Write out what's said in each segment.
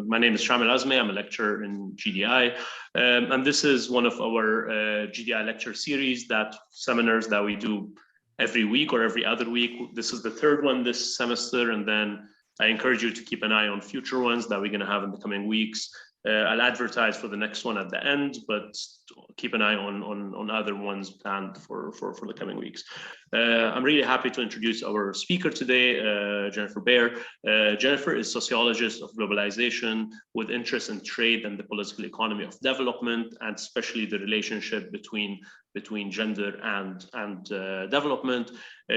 My name is Shamil Azmi. I'm a lecturer in GDI, and this is one of our GDI lecture series, seminars that we do every week or every other week. This is the third one this semester, and then I encourage you to keep an eye on future ones that we're going to have in the coming weeks. I'll advertise for the next one at the end, but keep an eye on other ones planned for the coming weeks. I'm really happy to introduce our speaker today, Jennifer Bair. Jennifer is sociologist of globalization with interest in trade and the political economy of development, and especially the relationship between gender and development.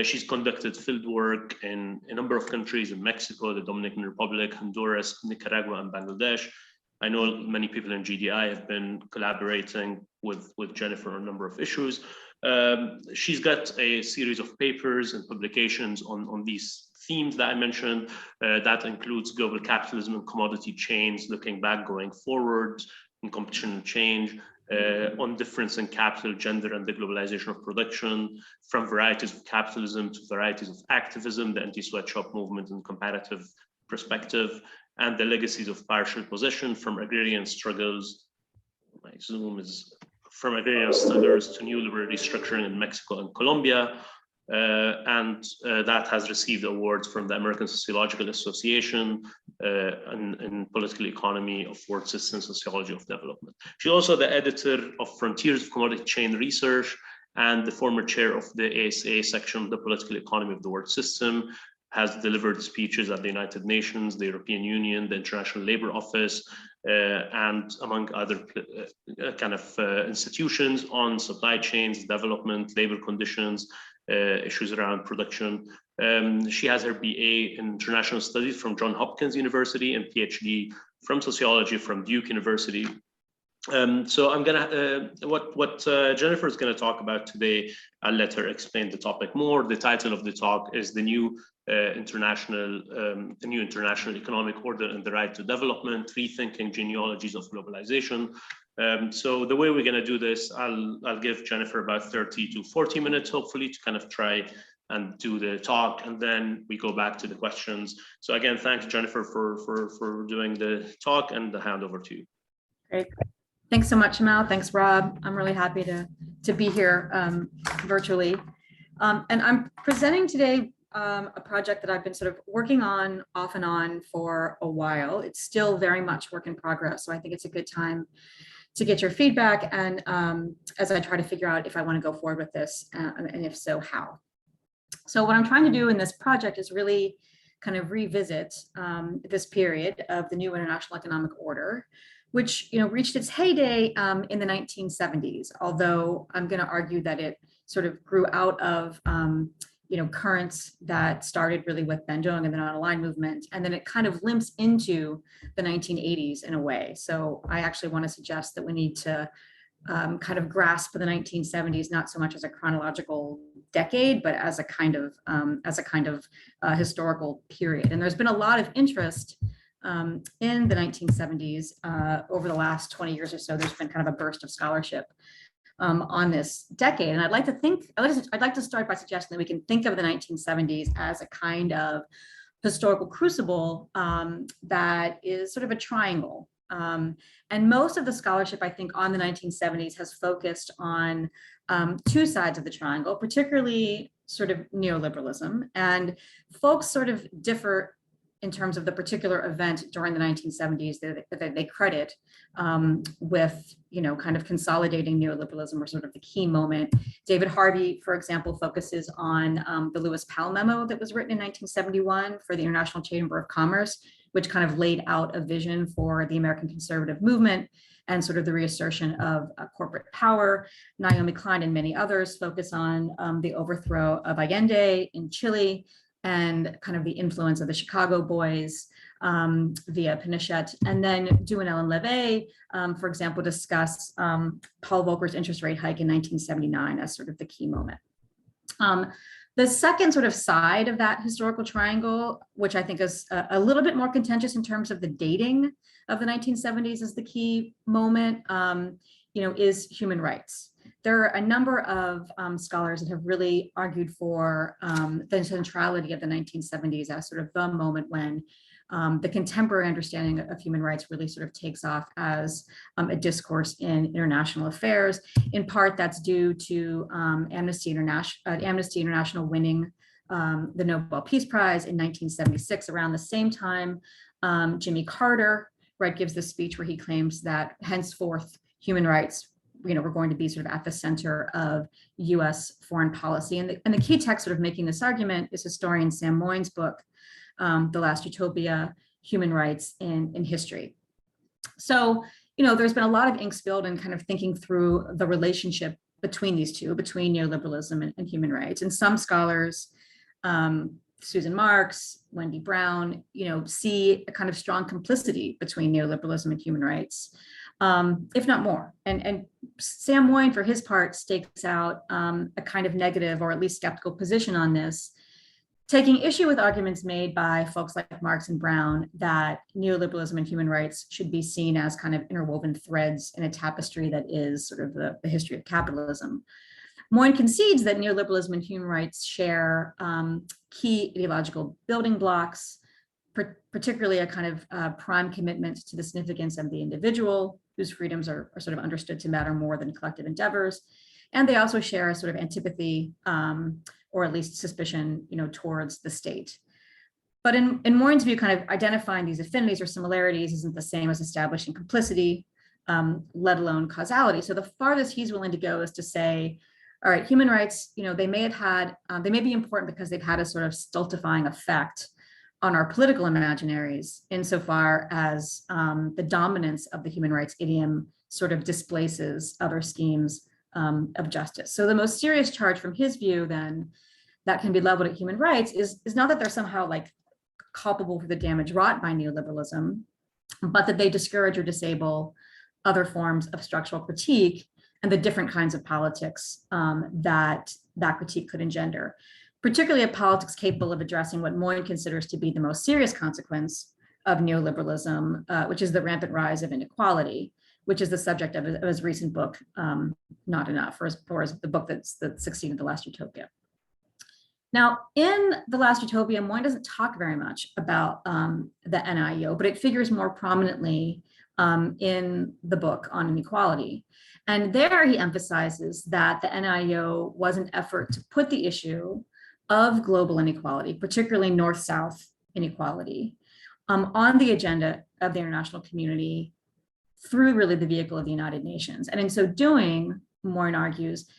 She's conducted field work in a number of countries in Mexico, the Dominican Republic, Honduras, Nicaragua, and Bangladesh. I know many people in GDI have been collaborating with Jennifer on a number of issues. She's got a series of papers and publications on these themes that I mentioned. That includes global capitalism and commodity chains, looking back, going forward, in competition and change, on difference in capital, gender, and the globalization of production, from varieties of capitalism to varieties of activism, the anti-sweatshop movement and comparative perspective, and the legacies of partial possession from agrarian struggles. My Zoom is from agrarian struggles to neoliberal restructuring in Mexico and Colombia. And that has received awards from the American Sociological Association in political economy of word system sociology of development. She's also the editor of Frontiers of Commodity Chain Research and the former chair of the ASA section of the political economy of the word system, has delivered speeches at the United Nations, the European Union, the International Labour Office, and among other institutions on supply chains, development, labor conditions, issues around production. She has her BA in International Studies from Johns Hopkins University and PhD from Sociology from Duke University. So I'm gonna, what Jennifer is gonna talk about today, I'll let her explain the topic more. The title of the talk is the new international economic order and the right to development, rethinking genealogies of globalization. So the way we're gonna do this, I'll give Jennifer about 30 to 40 minutes, hopefully, to kind of try and do the talk, and then we go back to the questions. So again, thanks, Jennifer, for doing the talk, and the handover to you. Great. Thanks so much, Amal. Thanks, Rob. I'm really happy to be here virtually. And I'm presenting today a project that I've been sort of working on off and on for a while. It's still very much work in progress. So I think it's a good time to get your feedback, and as I try to figure out if I want to go forward with this, and if so, how. So what I'm trying to do in this project is really kind of revisit this period of the new international economic order, which reached its heyday in the 1970s, although I'm going to argue that it sort of grew out of currents that started really with Bandung and the non-aligned movement, and then it kind of limps into the 1980s in a way. So I actually want to suggest that we need to kind of grasp the 1970s not so much as a chronological decade, but as a kind of historical period. And there's been a lot of interest in the 1970s over the last 20 years or so. There's been kind of a burst of scholarship on this decade, and I'd like to start by suggesting that we can think of the 1970s as a kind of historical crucible that is sort of a triangle. And most of the scholarship, I think, on the 1970s has focused on two sides of the triangle, particularly sort of neoliberalism, and folks sort of differ in terms of the particular event during the 1970s that they credit with, kind of consolidating neoliberalism, or sort of the key moment. David Harvey, for example, focuses on the Lewis Powell memo that was written in 1971 for the International Chamber of Commerce, which kind of laid out a vision for the American conservative movement and sort of the reassertion of corporate power. Naomi Klein and many others focus on the overthrow of Allende in Chile, and kind of the influence of the Chicago Boys via Pinochet. And then Duhamel and Levy, for example, discuss Paul Volcker's interest rate hike in 1979 as sort of the key moment. The second sort of side of that historical triangle, which I think is a little bit more contentious in terms of the dating of the 1970s as the key moment, is human rights. There are a number of scholars that have really argued for the centrality of the 1970s as sort of the moment when the contemporary understanding of human rights really sort of takes off as a discourse in international affairs. In part, that's due to Amnesty International winning the Nobel Peace Prize in 1976. Around the same time, Jimmy Carter, right, gives this speech where he claims that henceforth human rights, were going to be sort of at the center of U.S. foreign policy. And the key text sort of making this argument is historian Sam Moyn's book, The Last Utopia: Human Rights in History. So, there's been a lot of ink spilled in kind of thinking through the relationship between these two, between neoliberalism and human rights. And some scholars, Susan Marks, Wendy Brown, see a kind of strong complicity between neoliberalism and human rights, if not more. And Sam Moyn, for his part, stakes out a kind of negative or at least skeptical position on this, taking issue with arguments made by folks like Marx and Brown that neoliberalism and human rights should be seen as kind of interwoven threads in a tapestry that is sort of the history of capitalism. Moyn concedes that neoliberalism and human rights share key ideological building blocks, particularly a kind of prime commitment to the significance of the individual, whose freedoms are sort of understood to matter more than collective endeavors. And they also share a sort of antipathy or at least suspicion, towards the state. But in Moyn's view, kind of identifying these affinities or similarities isn't the same as establishing complicity, let alone causality. So the farthest he's willing to go is to say, all right, human rights, they may be important because they've had a sort of stultifying effect on our political imaginaries, insofar as the dominance of the human rights idiom sort of displaces other schemes of justice. So the most serious charge from his view then that can be leveled at human rights is not that they're somehow like culpable for the damage wrought by neoliberalism, but that they discourage or disable other forms of structural critique and the different kinds of politics that critique could engender, particularly a politics capable of addressing what Moyn considers to be the most serious consequence of neoliberalism, which is the rampant rise of inequality, which is the subject of his recent book, Not Enough, or the book that succeeded The Last Utopia. Now, in The Last Utopia, Moyn doesn't talk very much about the NIEO, but it figures more prominently in the book on inequality. And there he emphasizes that the NIEO was an effort to put the issue of global inequality, particularly North-South inequality, on the agenda of the international community through really the vehicle of the United Nations. And in so doing, Moyn argues,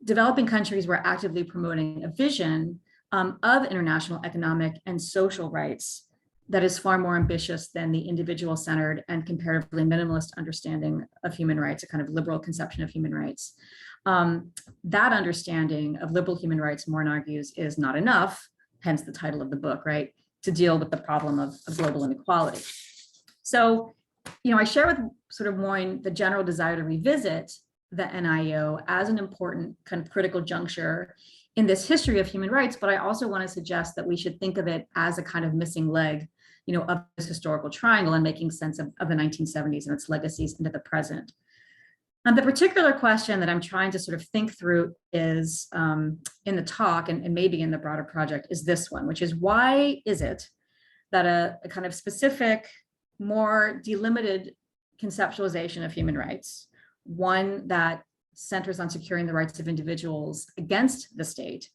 developing countries were actively promoting a vision of international economic and social rights that is far more ambitious than the individual-centered and comparatively minimalist understanding of human rights, a kind of liberal conception of human rights. That understanding of liberal human rights, Moyn argues, is not enough, hence the title of the book, right, to deal with the problem of global inequality. So, I share with sort of Moyn the general desire to revisit the NIEO as an important kind of critical juncture in this history of human rights, but I also want to suggest that we should think of it as a kind of missing leg, of this historical triangle and making sense of the 1970s and its legacies into the present. And the particular question that I'm trying to sort of think through is in the talk and maybe in the broader project is this one, which is why is it that a kind of specific, more delimited conceptualization of human rights, one that centers on securing the rights of individuals against the state,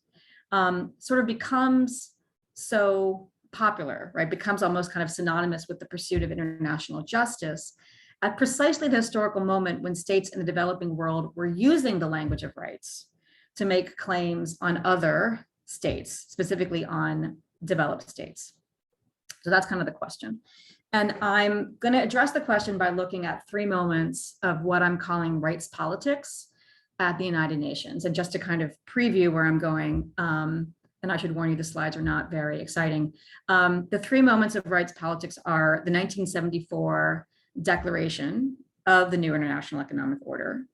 sort of becomes so popular, right? Becomes almost kind of synonymous with the pursuit of international justice at precisely the historical moment when states in the developing world were using the language of rights to make claims on other states, specifically on developed states. So that's kind of the question. And I'm going to address the question by looking at three moments of what I'm calling rights politics at the United Nations. And just to kind of preview where I'm going, and I should warn you, the slides are not very exciting. The three moments of rights politics are the 1974 Declaration of the New International Economic Order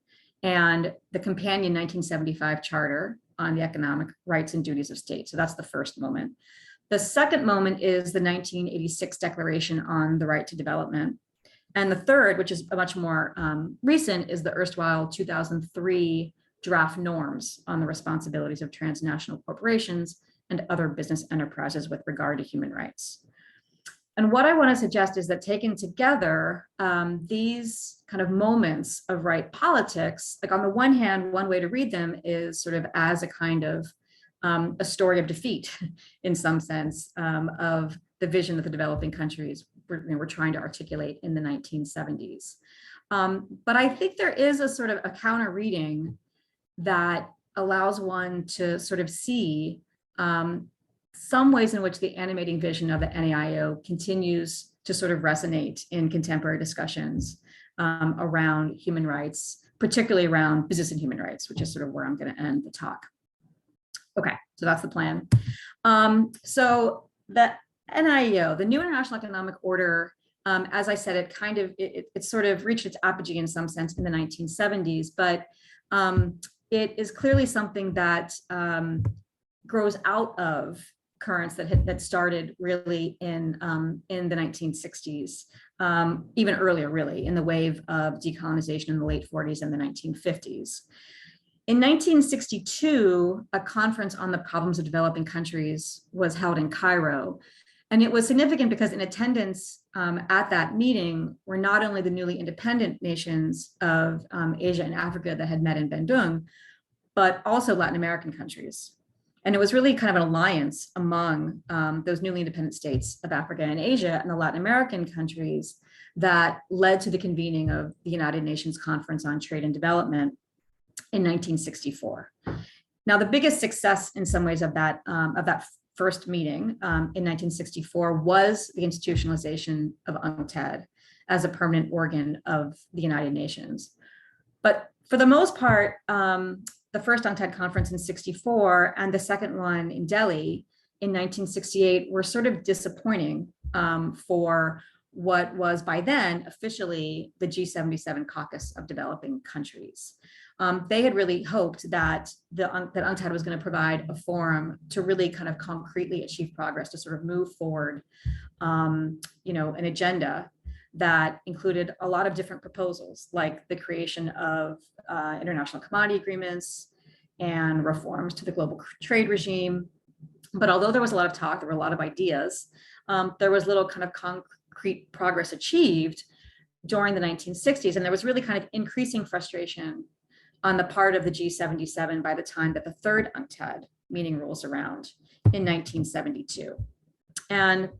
and the companion 1975 Charter on the Economic Rights and Duties of States. So that's the first moment. The second moment is the 1986 Declaration on the Right to Development. And the third, which is much more recent, is the erstwhile 2003 draft norms on the responsibilities of transnational corporations and other business enterprises with regard to human rights. And what I want to suggest is that taken together, these kind of moments of right politics, like on the one hand, one way to read them is sort of as a kind of a story of defeat in some sense of the vision that the developing countries were trying to articulate in the 1970s. But I think there is a sort of a counter reading that allows one to sort of see some ways in which the animating vision of the NIEO continues to sort of resonate in contemporary discussions around human rights, particularly around business and human rights, which is sort of where I'm going to end the talk. Okay, so that's the plan. So the NIEO, the New International Economic Order, as I said, it sort of reached its apogee in some sense in the 1970s, but it is clearly something that grows out of currents that started really in the 1960s, even earlier, really, in the wave of decolonization in the late 40s and the 1950s. In 1962, a conference on the problems of developing countries was held in Cairo. And it was significant because in attendance at that meeting were not only the newly independent nations of Asia and Africa that had met in Bandung, but also Latin American countries. And it was really kind of an alliance among those newly independent states of Africa and Asia and the Latin American countries that led to the convening of the United Nations Conference on Trade and Development in 1964. Now, the biggest success in some ways of that first meeting in 1964 was the institutionalization of UNCTAD as a permanent organ of the United Nations. But for the most part, the first UNCTAD conference in 64 and the second one in Delhi in 1968 were sort of disappointing for what was by then officially the G77 Caucus of developing countries. They had really hoped that that UNCTAD was going to provide a forum to really kind of concretely achieve progress, to sort of move forward, an agenda that included a lot of different proposals, like the creation of international commodity agreements and reforms to the global trade regime. But although there was a lot of talk, there were a lot of ideas, there was little kind of concrete progress achieved during the 1960s. And there was really kind of increasing frustration on the part of the G77 by the time that the third UNCTAD meeting rolls around in 1972. And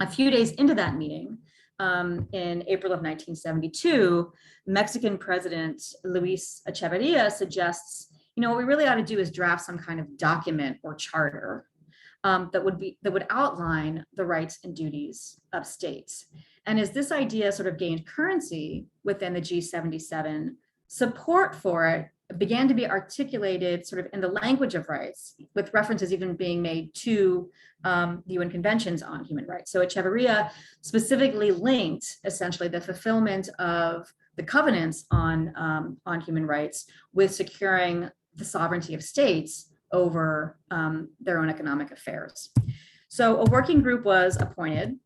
a few days into that meeting, in April of 1972, Mexican President Luis Echeverria suggests, what we really ought to do is draft some kind of document or charter that would outline the rights and duties of states. And as this idea sort of gained currency within the G77, support for it began to be articulated sort of in the language of rights, with references even being made to the UN Conventions on Human Rights. So Echeverria specifically linked essentially the fulfillment of the covenants on human rights with securing the sovereignty of states over their own economic affairs. So a working group was appointed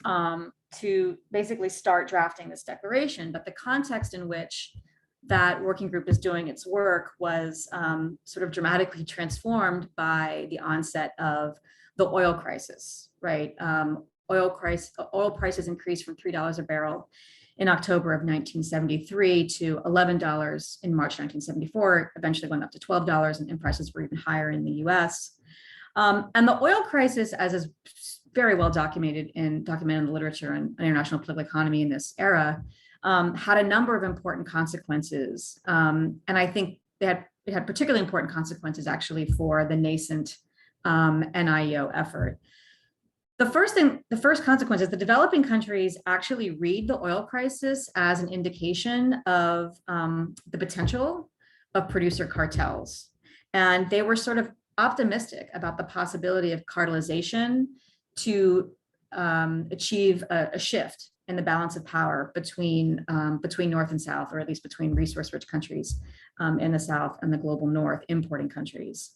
to basically start drafting this declaration, but the context in which that working group is doing its work was sort of dramatically transformed by the onset of the oil crisis, right? Oil prices increased from $3 a barrel in October of 1973 to $11 in March 1974, eventually went up to $12, and prices were even higher in the US. And the oil crisis, as is very well documented in the literature and international political economy in this era, had a number of important consequences. And I think it had particularly important consequences actually for the nascent NIEO effort. The first consequence is the developing countries actually read the oil crisis as an indication of the potential of producer cartels. And they were sort of optimistic about the possibility of cartelization to achieve a shift in the balance of power between North and South, or at least between resource-rich countries in the South and the global North, importing countries.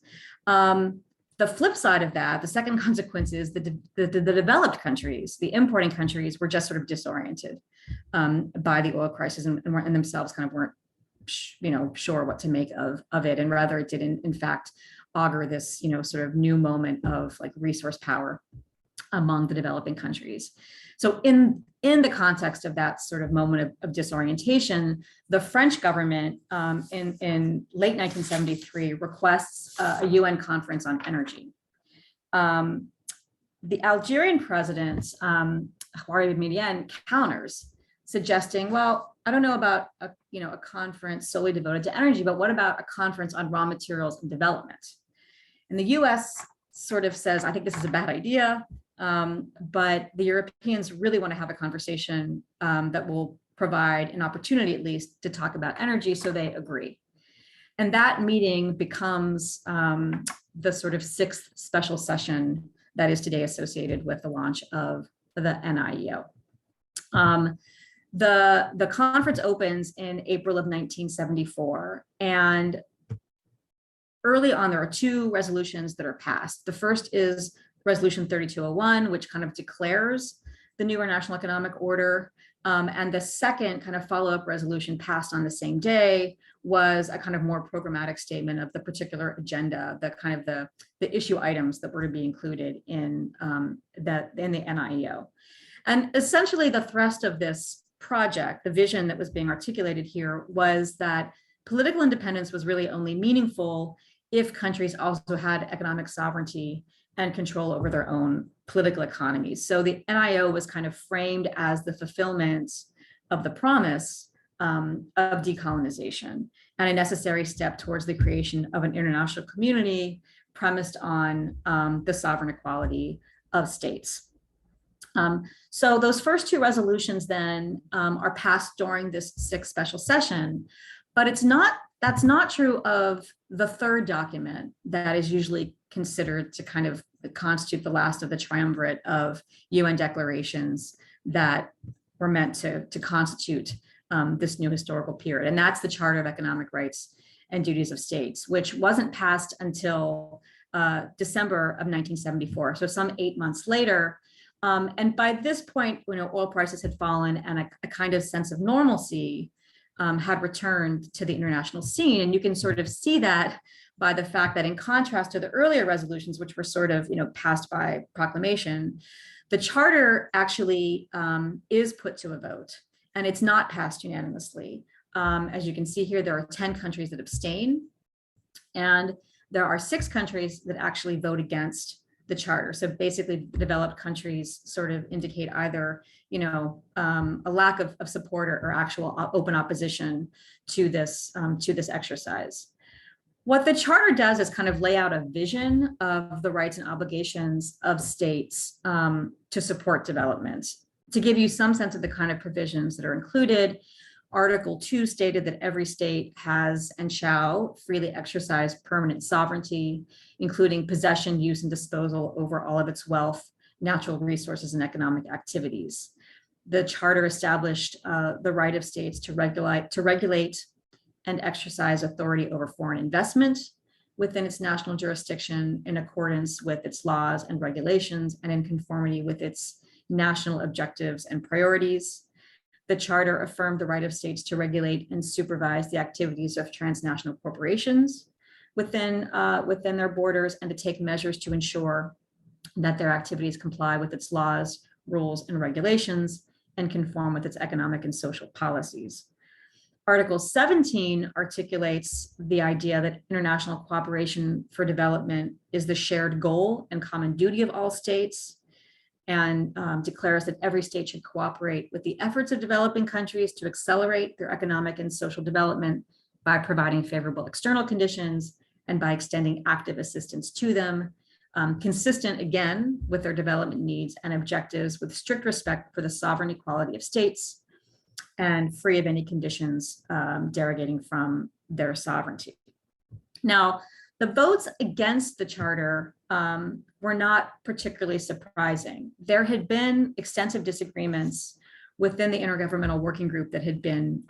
The flip side of that, the second consequence is the developed countries, the importing countries, were just sort of disoriented by the oil crisis and themselves kind of weren't, sure what to make of it, and rather it did in fact augur this, sort of new moment of like resource power among the developing countries. So in the context of that sort of moment of disorientation, the French government in late 1973 requests a UN conference on energy. The Algerian president, Moynihan, counters, suggesting, well, I don't know about a conference solely devoted to energy, but what about a conference on raw materials and development? And the US sort of says, I think this is a bad idea, but the Europeans really want to have a conversation that will provide an opportunity, at least, to talk about energy, so they agree. And that meeting becomes the sort of 6th special session that is today associated with the launch of the NIEO. The conference opens in April of 1974, and early on, there are 2 resolutions that are passed. The first is Resolution 3201, which kind of declares the new international economic order. And the second kind of follow-up resolution passed on the same day was a kind of more programmatic statement of the particular agenda, the kind of the issue items that were to be included in the NIEO. And essentially the thrust of this project, the vision that was being articulated here, was that political independence was really only meaningful if countries also had economic sovereignty and control over their own political economies. So the NIO was kind of framed as the fulfillment of the promise of decolonization and a necessary step towards the creation of an international community premised on the sovereign equality of states. So those first 2 resolutions then are passed during this 6th special session, but that's not true of the 3rd document that is usually considered to kind of constitute the last of the triumvirate of UN declarations that were meant to constitute this new historical period. And that's the Charter of Economic Rights and Duties of States, which wasn't passed until December of 1974, so some 8 months later. And by this point, oil prices had fallen and a kind of sense of normalcy had returned to the international scene. And you can sort of see that by the fact that, in contrast to the earlier resolutions, which were sort of passed by proclamation, the charter actually is put to a vote, and it's not passed unanimously. As you can see here, there are 10 countries that abstain, and there are 6 countries that actually vote against the charter. So basically, the developed countries sort of indicate either a lack of support or actual open opposition to this exercise. What the charter does is kind of lay out a vision of the rights and obligations of states to support development. To give you some sense of the kind of provisions that are included, Article 2 stated that every state has and shall freely exercise permanent sovereignty, including possession, use, and disposal over all of its wealth, natural resources, and economic activities. The charter established the right of states to regulate and exercise authority over foreign investment within its national jurisdiction in accordance with its laws and regulations and in conformity with its national objectives and priorities. The charter affirmed the right of states to regulate and supervise the activities of transnational corporations within their borders, and to take measures to ensure that their activities comply with its laws, rules, and regulations and conform with its economic and social policies. Article 17 articulates the idea that international cooperation for development is the shared goal and common duty of all states, and declares that every state should cooperate with the efforts of developing countries to accelerate their economic and social development by providing favorable external conditions and by extending active assistance to them, consistent, again, with their development needs and objectives, with strict respect for the sovereign equality of states and free of any conditions derogating from their sovereignty. Now, the votes against the charter were not particularly surprising. There had been extensive disagreements within the intergovernmental working group that had been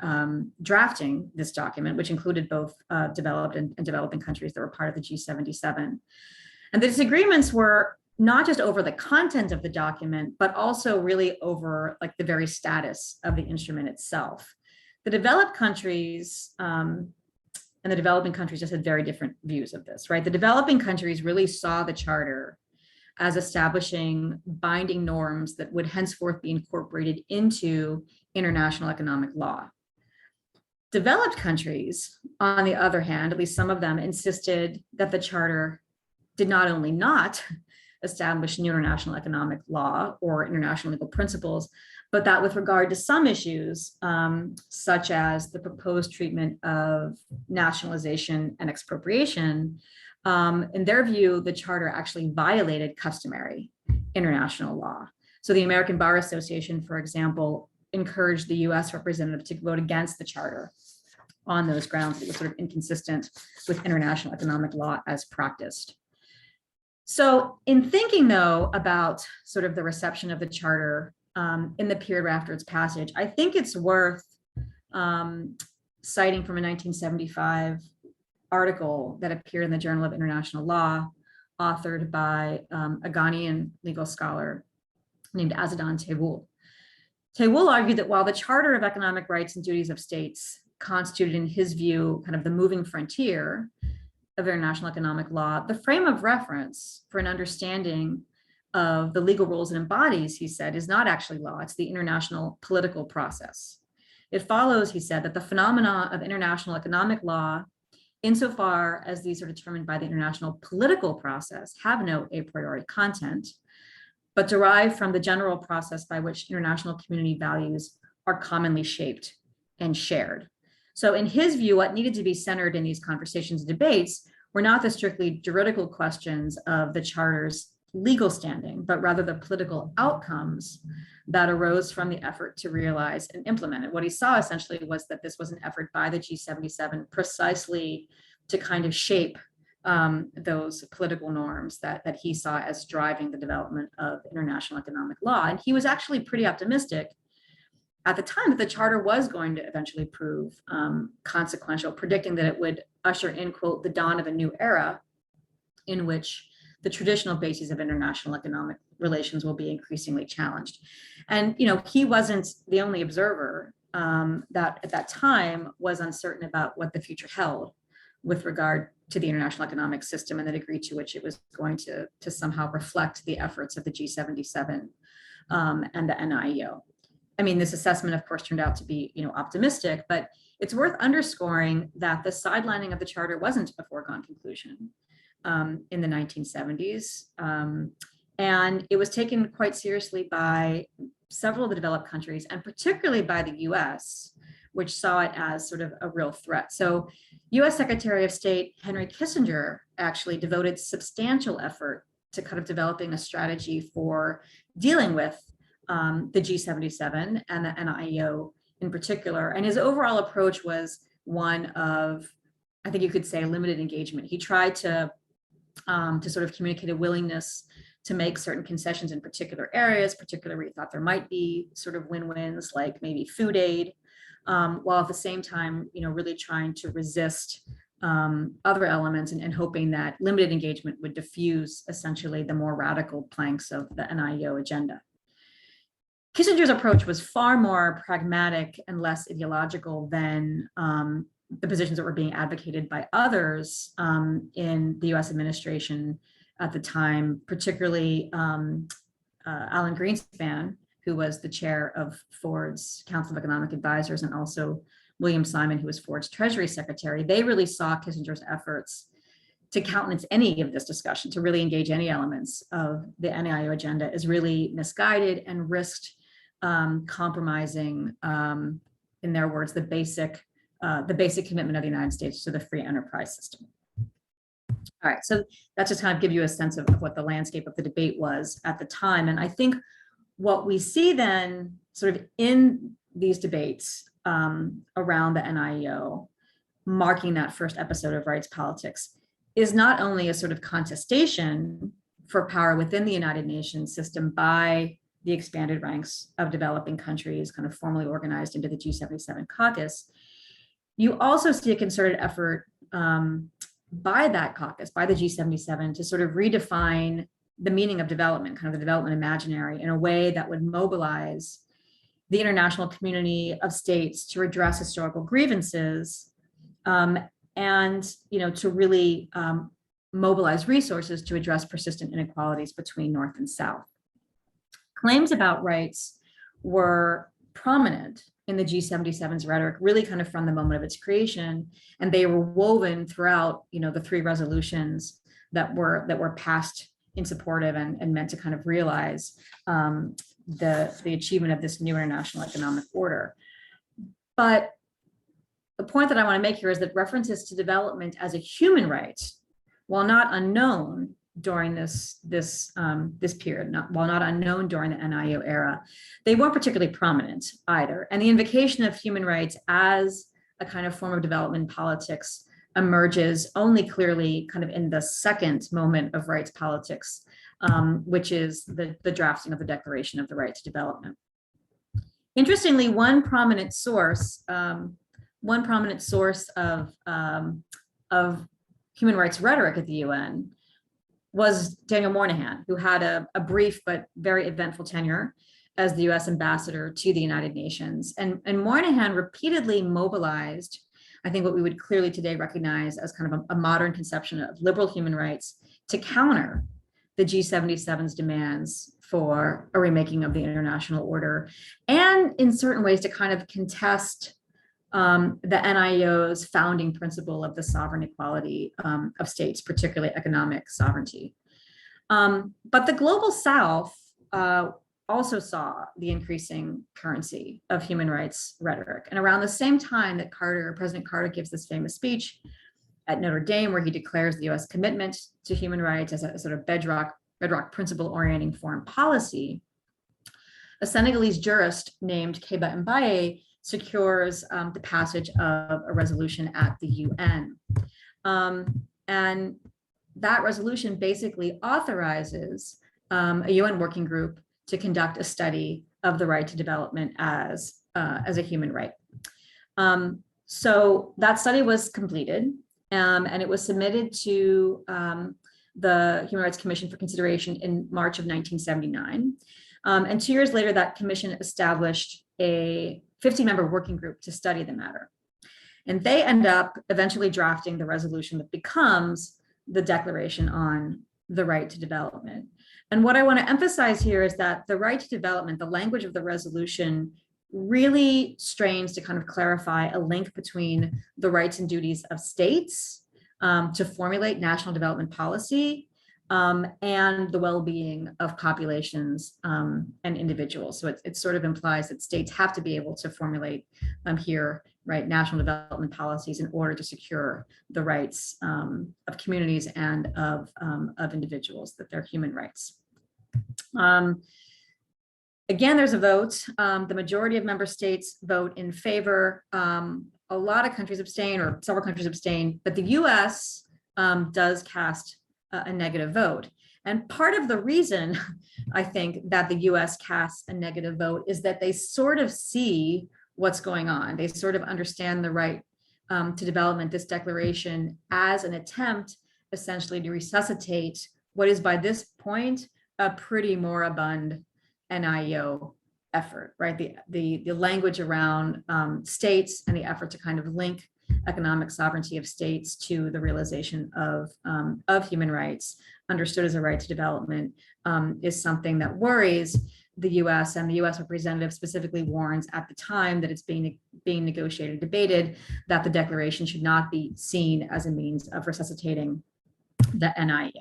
drafting this document, which included both developed and developing countries that were part of the G77. And the disagreements were not just over the content of the document, but also really over like the very status of the instrument itself. The developed countries and the developing countries just had very different views of this, right? The developing countries really saw the charter as establishing binding norms that would henceforth be incorporated into international economic law. Developed countries, on the other hand, at least some of them, insisted that the charter did not only not establish new international economic law or international legal principles, but that with regard to some issues, such as the proposed treatment of nationalization and expropriation, in their view, the charter actually violated customary international law. So the American Bar Association, for example, encouraged the US representative to vote against the charter on those grounds. It was sort of inconsistent with international economic law as practiced. So in thinking, though, about sort of the reception of the charter in the period after its passage, I think it's worth citing from a 1975 article that appeared in the Journal of International Law, authored by a Ghanaian legal scholar named Azzedine Tewul. Tewul argued that while the Charter of Economic Rights and Duties of States constituted, in his view, kind of the moving frontier of international economic law, the frame of reference for an understanding of the legal rules it embodies, he said, is not actually law, it's the international political process. It follows, he said, that the phenomena of international economic law, insofar as these are determined by the international political process, have no a priori content, but derive from the general process by which international community values are commonly shaped and shared. So in his view, what needed to be centered in these conversations and debates were not the strictly juridical questions of the charter's legal standing, but rather the political outcomes that arose from the effort to realize and implement it. What he saw essentially was that this was an effort by the G77 precisely to kind of shape those political norms that he saw as driving the development of international economic law. And he was actually pretty optimistic at the time that the charter was going to eventually prove consequential, predicting that it would usher in, quote, the dawn of a new era in which the traditional bases of international economic relations will be increasingly challenged. And, you know, he wasn't the only observer that at that time was uncertain about what the future held with regard to the international economic system and the degree to which it was going to somehow reflect the efforts of the G77 and the NIEO. I mean, this assessment, of course, turned out to be, you know, optimistic, but it's worth underscoring that the sidelining of the charter wasn't a foregone conclusion in the 1970s. And it was taken quite seriously by several of the developed countries, and particularly by the US, which saw it as sort of a real threat. So US Secretary of State Henry Kissinger actually devoted substantial effort to kind of developing a strategy for dealing with the G77 and the NIEO in particular. And his overall approach was one of, I think you could say, limited engagement. He tried to sort of communicate a willingness to make certain concessions in particular areas, particularly where he thought there might be sort of win-wins, like maybe food aid, while at the same time, you know, really trying to resist other elements and hoping that limited engagement would diffuse essentially the more radical planks of the NIEO agenda. Kissinger's approach was far more pragmatic and less ideological than the positions that were being advocated by others in the US administration at the time, particularly Alan Greenspan, who was the chair of Ford's Council of Economic Advisors, and also William Simon, who was Ford's Treasury Secretary. They really saw Kissinger's efforts to countenance any of this discussion, to really engage any elements of the NIEO agenda, as really misguided and risked compromising, in their words, the basic commitment of the United States to the free enterprise system. All right, so that's just kind of give you a sense of what the landscape of the debate was at the time. And I think what we see then sort of in these debates around the NIEO, marking that first episode of rights politics, is not only a sort of contestation for power within the United Nations system by the expanded ranks of developing countries, kind of formally organized into the G77 Caucus. You also see a concerted effort by that caucus, by the G77, to sort of redefine the meaning of development, kind of the development imaginary, in a way that would mobilize the international community of states to redress historical grievances and, you know, to really mobilize resources to address persistent inequalities between North and South. Claims about rights were prominent in the G77's rhetoric, really kind of from the moment of its creation, and they were woven throughout, the three resolutions that were passed in support of and meant to kind of realize the achievement of this new international economic order. But the point that I want to make here is that references to development as a human right, while not unknown during this period, while not unknown during the NIEO era, they weren't particularly prominent either. And the invocation of human rights as a kind of form of development politics emerges only clearly kind of in the second moment of rights politics, which is the drafting of the Declaration of the Right to Development. Interestingly, one prominent source of human rights rhetoric at the UN was Daniel Moynihan, who had a brief but very eventful tenure as the US ambassador to the United Nations. And Moynihan repeatedly mobilized, I think, what we would clearly today recognize as kind of a modern conception of liberal human rights to counter the G77's demands for a remaking of the international order, and in certain ways to kind of contest the NIEO's founding principle of the sovereign equality of states, particularly economic sovereignty. But the global South also saw the increasing currency of human rights rhetoric. And around the same time that President Carter gives this famous speech at Notre Dame, where he declares the US commitment to human rights as a sort of bedrock principle orienting foreign policy, a Senegalese jurist named Keba Mbaye secures the passage of a resolution at the UN. And that resolution basically authorizes a UN working group to conduct a study of the right to development as a human right. So that study was completed, and it was submitted to the Human Rights Commission for consideration in March of 1979. And 2 years later, that commission established a 50-member working group to study the matter. And they end up eventually drafting the resolution that becomes the Declaration on the Right to Development. And what I want to emphasize here is that the right to development, the language of the resolution, really strains to kind of clarify a link between the rights and duties of states to formulate national development policy and the well-being of populations and individuals. So it sort of implies that states have to be able to formulate national development policies in order to secure the rights of communities and of individuals, that they're human rights. Again, there's a vote. The majority of member states vote in favor. A lot of countries abstain, or several countries abstain, but the US does cast a negative vote. And part of the reason I think that the US casts a negative vote is that they sort of see what's going on. They sort of understand the right to development, this declaration, as an attempt essentially to resuscitate what is by this point a pretty moribund NIEO effort, right? The language around states and the effort to kind of link economic sovereignty of states to the realization of human rights, understood as a right to development, is something that worries the US, and the US representative specifically warns at the time that it's being negotiated, debated, that the declaration should not be seen as a means of resuscitating the NIEO.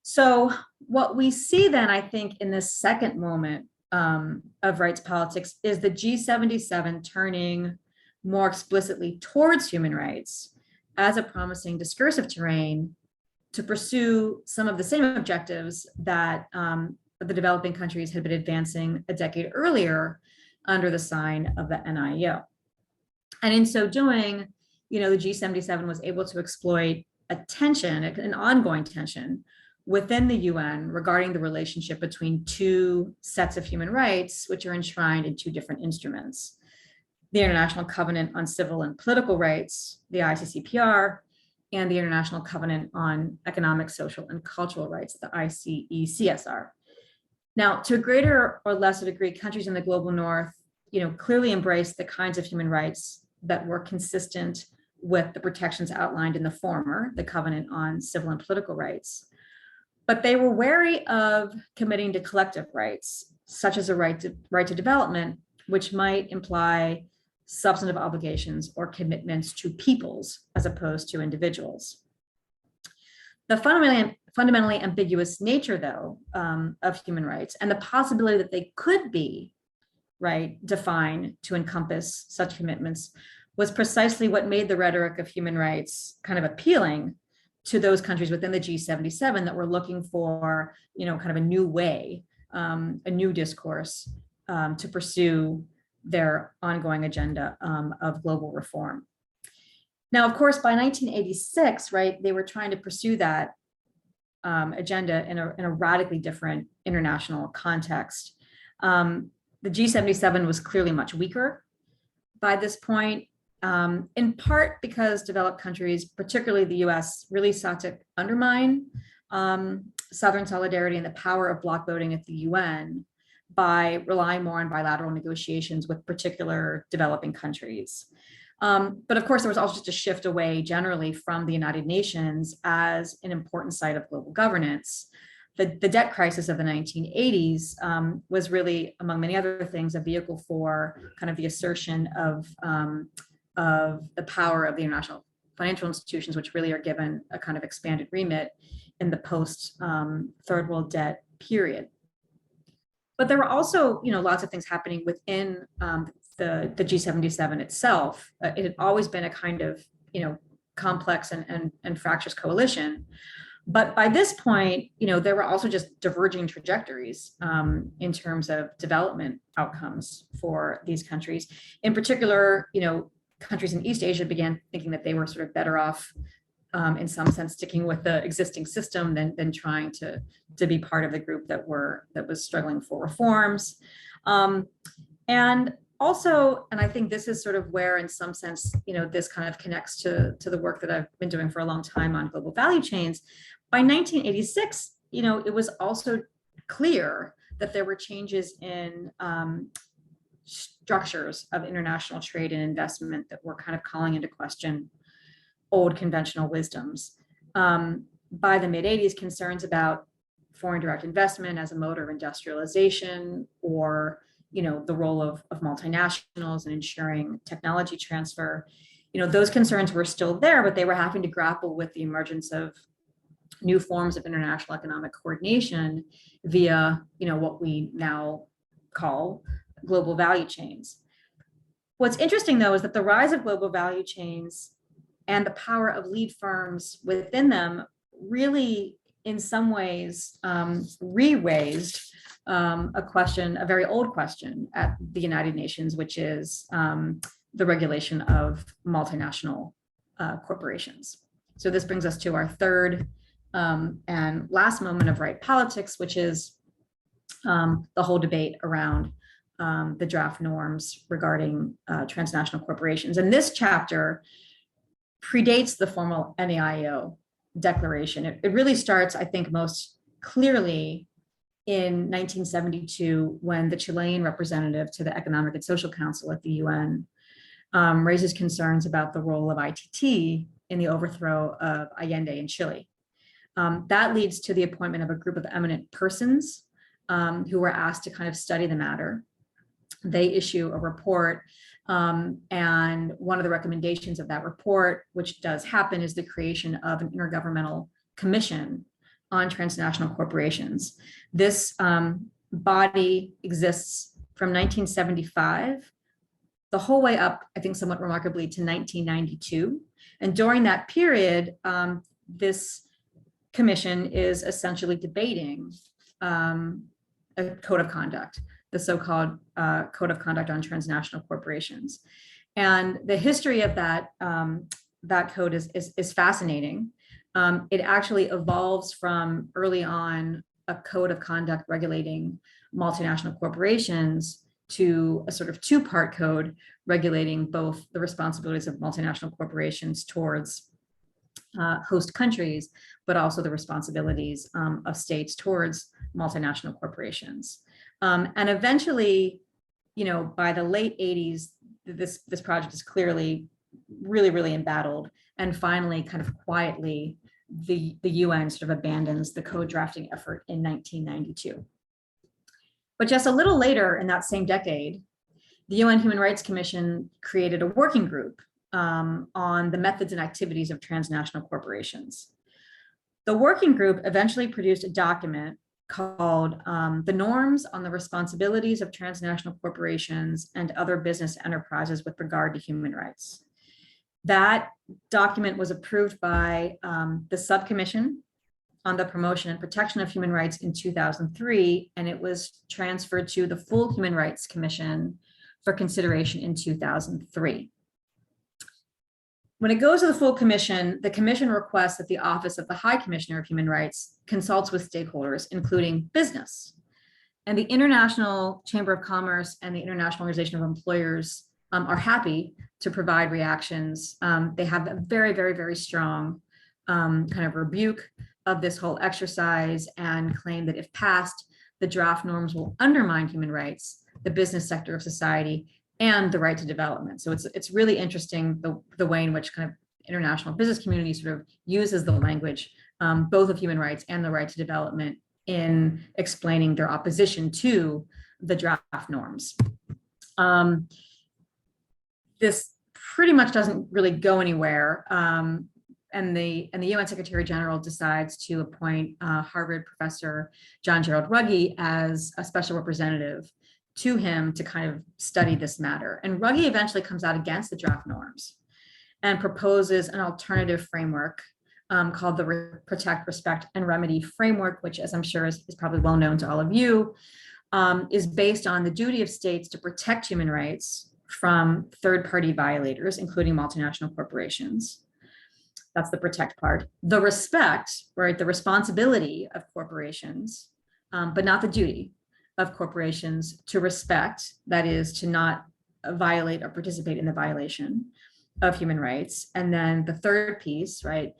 So what we see then, I think, in this second moment of rights politics is the G77 turning more explicitly towards human rights as a promising discursive terrain to pursue some of the same objectives that the developing countries had been advancing a decade earlier under the sign of the NIEO. And in so doing, the G77 was able to exploit a tension, an ongoing tension within the UN regarding the relationship between two sets of human rights, which are enshrined in two different instruments: the International Covenant on Civil and Political Rights, the ICCPR, and the International Covenant on Economic, Social, and Cultural Rights, the ICECSR. Now, to a greater or lesser degree, countries in the global north, clearly embraced the kinds of human rights that were consistent with the protections outlined in the former, the Covenant on Civil and Political Rights. But they were wary of committing to collective rights, such as a right to development, which might imply substantive obligations or commitments to peoples as opposed to individuals. The fundamentally ambiguous nature, though, of human rights and the possibility that they could be defined to encompass such commitments was precisely what made the rhetoric of human rights kind of appealing to those countries within the G77 that were looking for, kind of a new way, a new discourse to pursue their ongoing agenda of global reform. Now, of course, by 1986, they were trying to pursue that agenda in a radically different international context. The G77 was clearly much weaker by this point, in part because developed countries, particularly the US, really sought to undermine Southern solidarity and the power of bloc voting at the UN by relying more on bilateral negotiations with particular developing countries. But of course, there was also just a shift away generally from the United Nations as an important site of global governance. The debt crisis of the 1980s was really, among many other things, a vehicle for kind of the assertion of the power of the international financial institutions, which really are given a kind of expanded remit in the post Third World debt period. But there were also, lots of things happening within the G77 itself. It had always been a kind of, complex and fractious coalition. But by this point, there were also just diverging trajectories in terms of development outcomes for these countries. In particular, countries in East Asia began thinking that they were sort of better off, in some sense, sticking with the existing system than trying to be part of the group that was struggling for reforms. And also, and I think this is sort of where, in some sense, this kind of connects to the work that I've been doing for a long time on global value chains. By 1986, it was also clear that there were changes in structures of international trade and investment that were kind of calling into question old conventional wisdoms. By the mid-80s, concerns about foreign direct investment as a motor of industrialization, or the role of multinationals in ensuring technology transfer, those concerns were still there, but they were having to grapple with the emergence of new forms of international economic coordination via, what we now call global value chains. What's interesting, though, is that the rise of global value chains and the power of lead firms within them really, in some ways, re-raised a very old question at the United Nations, which is the regulation of multinational corporations. So this brings us to our third and last moment of right politics, which is the whole debate around the draft norms regarding transnational corporations. And this chapter predates the formal NIEO declaration. It really starts, I think, most clearly in 1972, when the Chilean representative to the Economic and Social Council at the UN raises concerns about the role of ITT in the overthrow of Allende in Chile. That leads to the appointment of a group of eminent persons who were asked to kind of study the matter. They issue a report, and one of the recommendations of that report, which does happen, is the creation of an intergovernmental commission on transnational corporations. This body exists from 1975 the whole way up, I think somewhat remarkably, to 1992. And during that period, this commission is essentially debating a code of conduct, the so-called Code of Conduct on Transnational Corporations. And the history of that code is fascinating. It actually evolves from early on a code of conduct regulating multinational corporations to a sort of two-part code regulating both the responsibilities of multinational corporations towards host countries, but also the responsibilities of states towards multinational corporations. And eventually, by the late 80s, this project is clearly really, really embattled. And finally, kind of quietly, the UN sort of abandons the code drafting effort in 1992. But just a little later in that same decade, the UN Human Rights Commission created a working group on the methods and activities of transnational corporations. The working group eventually produced a document called The Norms on the Responsibilities of Transnational Corporations and Other Business Enterprises with Regard to Human Rights. That document was approved by the Subcommission on the Promotion and Protection of Human Rights in 2003, and it was transferred to the full Human Rights Commission for consideration in 2003. When it goes to the full commission, the commission requests that the Office of the High Commissioner of Human Rights consults with stakeholders, including business. And the International Chamber of Commerce and the International Organization of Employers are happy to provide reactions. They have a very, very, very strong kind of rebuke of this whole exercise and claim that if passed, the draft norms will undermine human rights, the business sector of society, and the right to development. So it's really interesting the way in which kind of international business community sort of uses the language, both of human rights and the right to development, in explaining their opposition to the draft norms. This pretty much doesn't really go anywhere. And the UN Secretary General decides to appoint Harvard professor John Gerald Ruggie as a special representative to him to kind of study this matter. And Ruggie eventually comes out against the draft norms and proposes an alternative framework called the Protect, Respect, and Remedy framework, which, as I'm sure is probably well known to all of you, is based on the duty of states to protect human rights from third-party violators, including multinational corporations. That's the protect part. The respect, right, the responsibility of corporations, but not the duty of corporations to respect, that is, to not violate or participate in the violation of human rights. And then the third piece, right,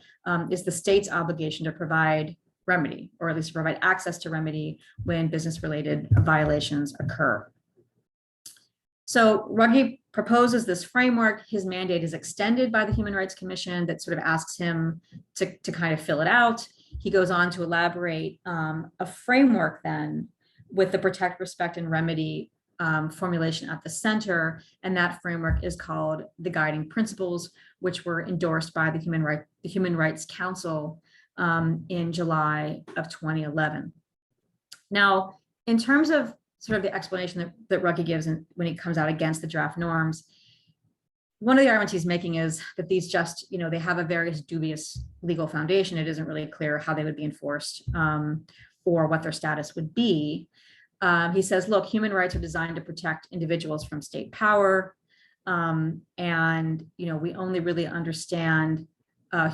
is the state's obligation to provide remedy, or at least provide access to remedy when business-related violations occur. So Ruggie proposes this framework. His mandate is extended by the Human Rights Commission that sort of asks him to kind of fill it out. He goes on to elaborate a framework then with the Protect, Respect, and Remedy formulation at the center. And that framework is called the Guiding Principles, which were endorsed by the Human Rights Council in July of 2011. Now, in terms of sort of the explanation that Ruggie gives when he comes out against the draft norms, one of the arguments he's making is that these just, they have a very dubious legal foundation. It isn't really clear how they would be enforced or what their status would be. He says, look, human rights are designed to protect individuals from state power. And, we only really understand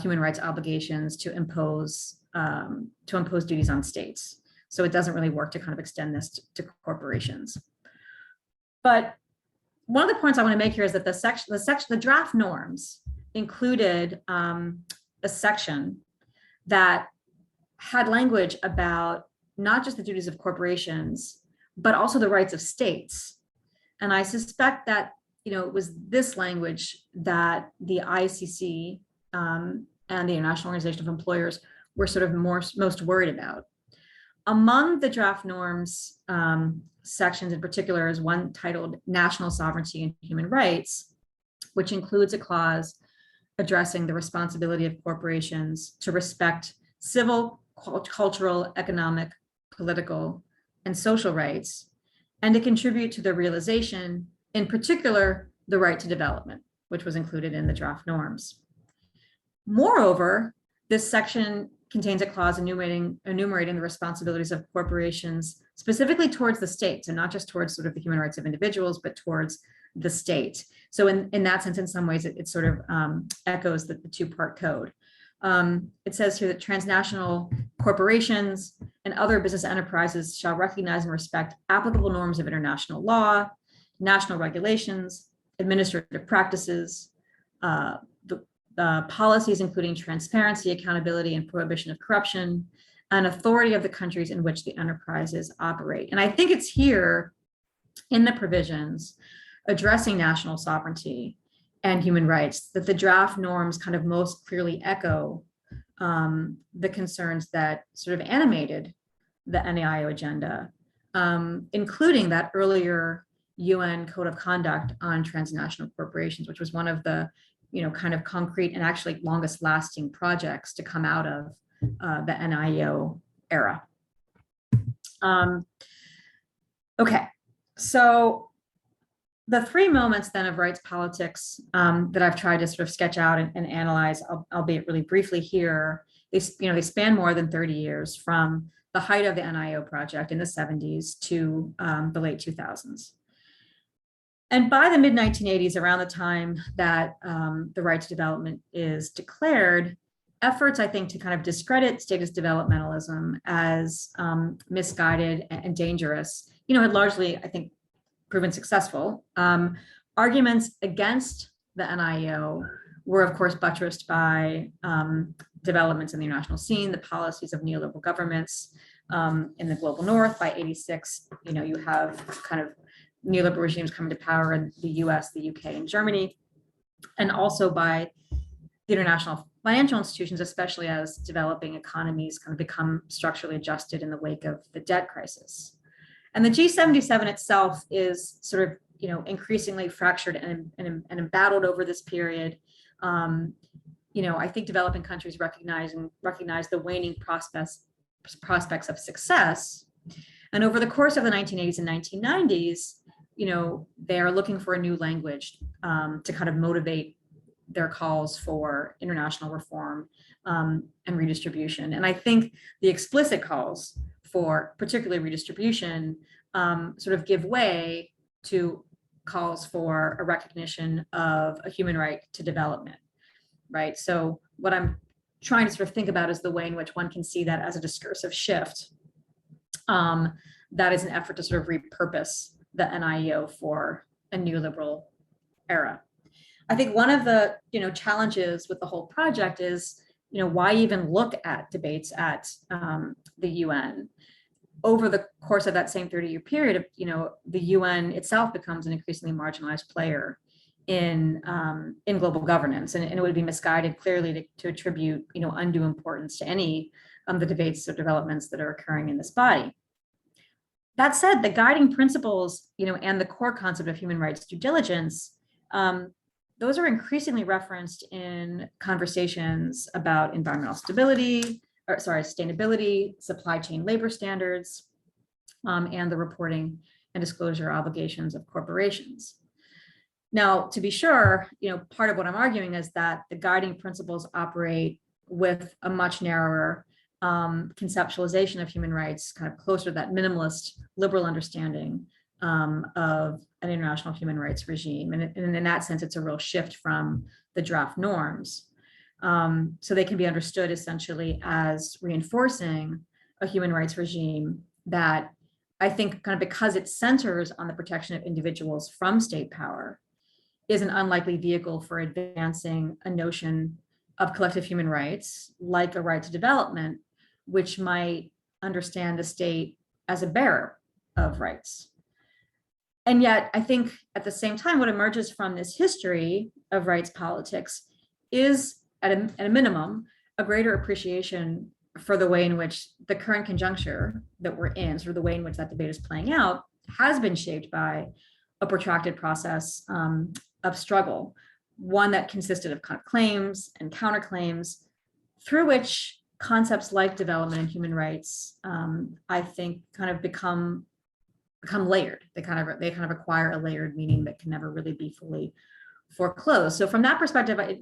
human rights obligations to impose duties on states. So it doesn't really work to kind of extend this to corporations. But one of the points I want to make here is that the draft norms included a section that had language about not just the duties of corporations, but also the rights of states. And I suspect that, it was this language that the ICC and the International Organization of Employers were sort of most worried about. Among the draft norms sections in particular is one titled National Sovereignty and Human Rights, which includes a clause addressing the responsibility of corporations to respect civil, cultural, economic, political, and social rights, and to contribute to the realization, in particular, the right to development, which was included in the draft norms. Moreover, this section contains a clause enumerating the responsibilities of corporations specifically towards the state, so not just towards sort of the human rights of individuals, but towards the state. So in that sense, in some ways, it sort of echoes the two-part code. It says here that transnational corporations and other business enterprises shall recognize and respect applicable norms of international law, national regulations, administrative practices, policies including transparency, accountability, and prohibition of corruption, and authority of the countries in which the enterprises operate. And I think it's here in the provisions addressing national sovereignty and human rights, that the draft norms kind of most clearly echo the concerns that sort of animated the NIEO agenda, including that earlier UN Code of Conduct on transnational corporations, which was one of the, kind of concrete and actually longest lasting projects to come out of the NIEO era. Okay, so the three moments then of rights politics that I've tried to sort of sketch out and analyze, albeit really briefly here, they span more than 30 years, from the height of the NIO project in the 70s to the late 2000s. And by the mid 1980s, around the time that the right to development is declared, efforts, I think, to kind of discredit statist developmentalism as misguided and dangerous, had largely, I think, proven successful. Arguments against the NIEO were, of course, buttressed by developments in the international scene, the policies of neoliberal governments in the global north. By 86, you have kind of neoliberal regimes coming to power in the US, the UK, and Germany, and also by the international financial institutions, especially as developing economies kind of become structurally adjusted in the wake of the debt crisis. And the G77 itself is sort of, increasingly fractured and embattled over this period. I think developing countries recognize the waning prospects of success. And over the course of the 1980s and 1990s, they are looking for a new language to kind of motivate their calls for international reform and redistribution. And I think the explicit calls for particularly redistribution sort of give way to calls for a recognition of a human right to development, right? So what I'm trying to sort of think about is the way in which one can see that as a discursive shift that is an effort to sort of repurpose the NIEO for a neoliberal era. I think one of the challenges with the whole project is why even look at debates at the UN? Over the course of that same 30-year period, the UN itself becomes an increasingly marginalized player in global governance, and it would be misguided clearly to attribute undue importance to any of the debates or developments that are occurring in this body. That said, the guiding principles, and the core concept of human rights due diligence, those are increasingly referenced in conversations about environmental sustainability, supply chain labor standards, and the reporting and disclosure obligations of corporations. Now, to be sure, part of what I'm arguing is that the guiding principles operate with a much narrower conceptualization of human rights, kind of closer to that minimalist liberal understanding of an international human rights regime. And in that sense, it's a real shift from the draft norms. So they can be understood essentially as reinforcing a human rights regime that I think kind of because it centers on the protection of individuals from state power is an unlikely vehicle for advancing a notion of collective human rights, like a right to development, which might understand the state as a bearer of rights. And yet, I think at the same time, what emerges from this history of rights politics is, at a minimum, a greater appreciation for the way in which the current conjuncture that we're in, sort of the way in which that debate is playing out, has been shaped by a protracted process of struggle, one that consisted of kind of claims and counterclaims, through which concepts like development and human rights, I think, kind of become layered. They kind of acquire a layered meaning that can never really be fully foreclosed. So from that perspective, it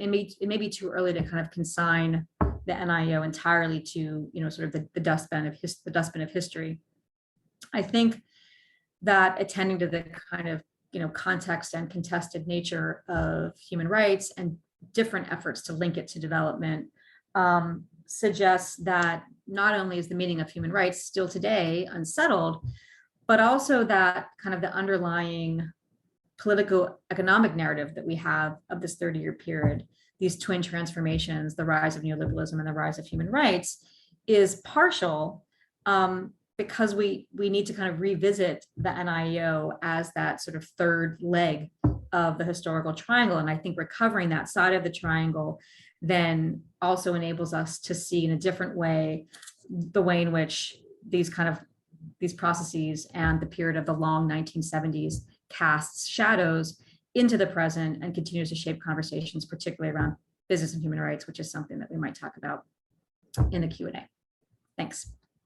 may be too early to kind of consign the NIEO entirely to sort of the dustbin of history. I think that attending to the kind of context and contested nature of human rights and different efforts to link it to development suggests that not only is the meaning of human rights still today unsettled, but also that kind of the underlying political economic narrative that we have of this 30-year period, these twin transformations, the rise of neoliberalism and the rise of human rights, is partial because we need to kind of revisit the NIEO as that sort of third leg of the historical triangle. And I think recovering that side of the triangle then also enables us to see in a different way the way in which these processes and the period of the long 1970s casts shadows into the present and continues to shape conversations, particularly around business and human rights, which is something that we might talk about in the Q&A. Thanks.